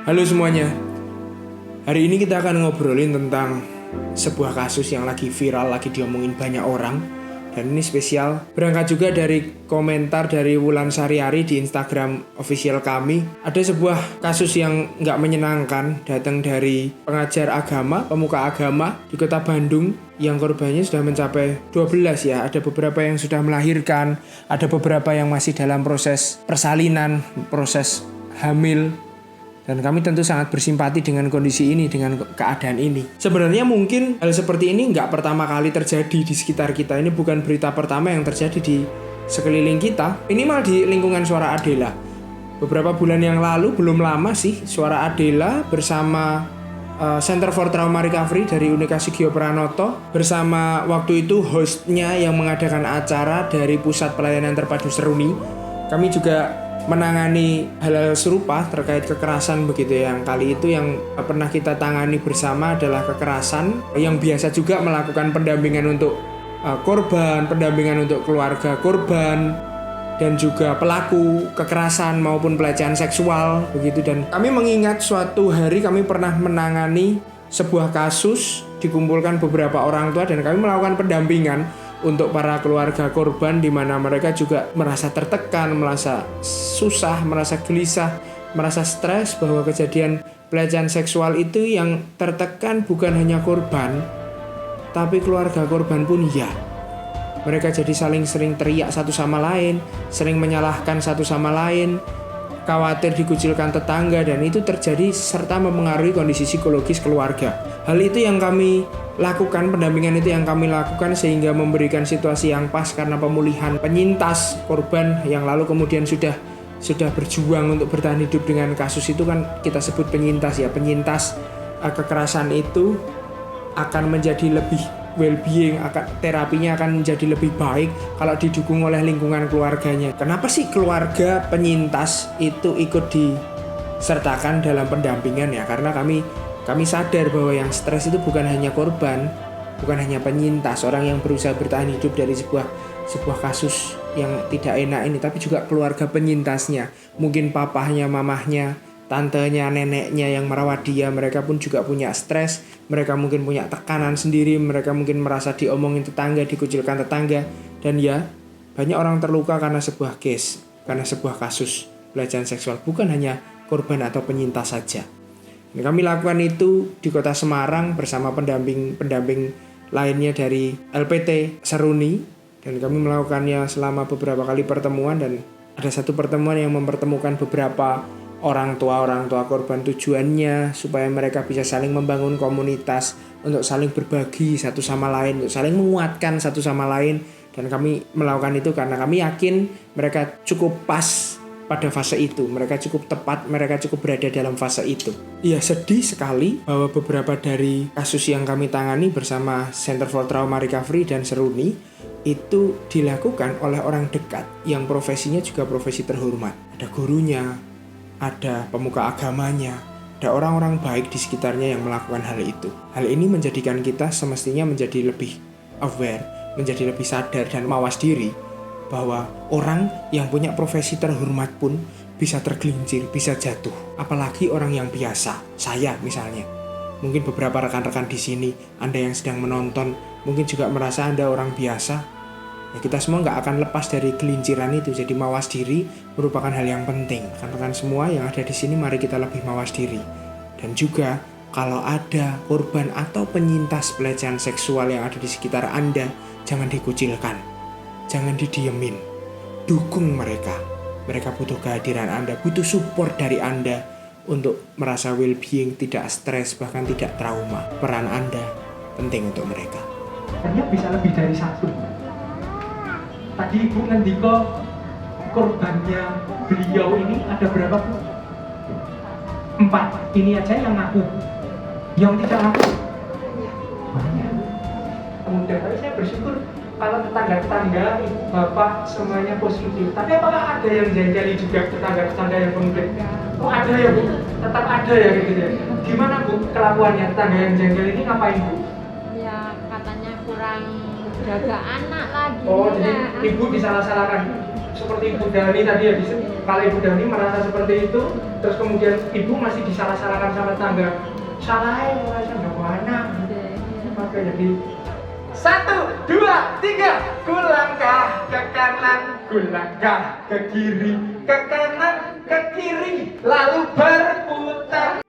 Halo semuanya. Hari ini kita akan ngobrolin tentang sebuah kasus yang lagi viral, lagi diomongin banyak orang. Dan ini spesial, berangkat juga dari komentar dari Wulan Sariari di Instagram official kami. Ada sebuah kasus yang gak menyenangkan, datang dari pengajar agama, pemuka agama di kota Bandung, yang korbannya sudah mencapai 12 ya. Ada beberapa yang sudah melahirkan, ada beberapa yang masih dalam proses persalinan, proses hamil. Dan kami tentu sangat bersimpati dengan kondisi ini, dengan keadaan ini. Sebenarnya mungkin hal seperti ini nggak pertama kali terjadi di sekitar kita. Ini bukan berita pertama yang terjadi di sekeliling kita. Ini malah di lingkungan Suara Adela. Beberapa bulan yang lalu, belum lama sih, Suara Adela bersama Center for Trauma Recovery dari Unika Sugio Pranoto, bersama waktu itu hostnya yang mengadakan acara dari Pusat Pelayanan Terpadu Seruni. Kami juga menangani hal-hal serupa terkait kekerasan begitu. Yang kali itu yang pernah kita tangani bersama adalah kekerasan, yang biasa juga melakukan pendampingan untuk korban, pendampingan untuk keluarga korban, dan juga pelaku kekerasan maupun pelecehan seksual begitu. Dan kami mengingat suatu hari kami pernah menangani sebuah kasus, dikumpulkan beberapa orang tua dan kami melakukan pendampingan untuk para keluarga korban, di mana mereka juga merasa tertekan, merasa susah, merasa gelisah, merasa stres bahwa kejadian pelecehan seksual itu yang tertekan bukan hanya korban, tapi keluarga korban pun ya. Mereka jadi saling sering teriak satu sama lain, sering menyalahkan satu sama lain, khawatir dikucilkan tetangga, dan itu terjadi serta mempengaruhi kondisi psikologis keluarga. Hal itu yang kami lakukan, pendampingan itu yang kami lakukan sehingga memberikan situasi yang pas, karena pemulihan penyintas korban yang lalu kemudian sudah berjuang untuk bertahan hidup dengan kasus itu kan kita sebut penyintas ya. Penyintas kekerasan itu akan menjadi lebih well-being, terapinya akan menjadi lebih baik kalau didukung oleh lingkungan keluarganya. Kenapa sih keluarga penyintas itu ikut disertakan dalam pendampingan ya? Karena kami sadar bahwa yang stres itu bukan hanya korban, bukan hanya penyintas, orang yang berusaha bertahan hidup dari sebuah kasus yang tidak enak ini, tapi juga keluarga penyintasnya. Mungkin papahnya, mamahnya, tantenya, neneknya yang merawat dia, mereka pun juga punya stres, mereka mungkin punya tekanan sendiri, mereka mungkin merasa diomongin tetangga, dikucilkan tetangga, dan ya banyak orang terluka karena sebuah case, karena sebuah kasus pelecehan seksual, bukan hanya korban atau penyintas saja. Kami lakukan itu di Kota Semarang bersama pendamping lainnya dari LPT Seruni, dan kami melakukannya selama beberapa kali pertemuan. Dan ada satu pertemuan yang mempertemukan beberapa orang tua korban, tujuannya supaya mereka bisa saling membangun komunitas, untuk saling berbagi satu sama lain, untuk saling menguatkan satu sama lain. Dan kami melakukan itu karena kami yakin mereka cukup pas pada fase itu, mereka cukup tepat, mereka cukup berada dalam fase itu. Iya, sedih sekali bahwa beberapa dari kasus yang kami tangani bersama Center for Trauma Recovery dan Seruni itu dilakukan oleh orang dekat yang profesinya juga profesi terhormat. Ada gurunya, ada pemuka agamanya, ada orang-orang baik di sekitarnya yang melakukan hal itu. Hal ini menjadikan kita semestinya menjadi lebih aware, menjadi lebih sadar dan mawas diri bahwa orang yang punya profesi terhormat pun bisa tergelincir, bisa jatuh. Apalagi orang yang biasa, saya misalnya. Mungkin beberapa rekan-rekan di sini, Anda yang sedang menonton, mungkin juga merasa Anda orang biasa. Ya, kita semua nggak akan lepas dari gelinciran itu. Jadi mawas diri merupakan hal yang penting. Rekan-rekan semua yang ada di sini, mari kita lebih mawas diri. Dan juga kalau ada korban atau penyintas pelecehan seksual yang ada di sekitar Anda, jangan dikucilkan. Jangan didiemin, dukung mereka. Mereka butuh kehadiran Anda, butuh support dari Anda untuk merasa well-being, tidak stres, bahkan tidak trauma. Peran Anda penting untuk mereka. Hanya bisa lebih dari satu. Tadi Ibu ngendiko korbannya beliau ini ada berapa, Bu? 4. Ini aja yang ngaku. Yang tidak ngaku banyak. Kemudian saya bersyukur kalau tetangga-tetangga, ibu, bapak, semuanya positif. Tapi apakah ada yang jengkeli juga tetangga-tetangga yang konflik? Oh ada ya, Bu? Tetap ada ya gitu ya? Gimana, Bu, kelakuannya tetangga yang jengkel ini ngapain, Bu? Ya katanya kurang jaga anak lagi. Oh, jadi ibu disalah-salahkan. seperti Ibu Dani tadi ya, kalau Ibu Dani merasa seperti itu, terus kemudian Ibu masih disalah-salahkan sama tetangga, salahin merasa nggak mana, maka jadi 1, 2, 3, ku langkah ke kanan, ku langkah ke kiri, ke kanan, ke kiri, lalu berputar.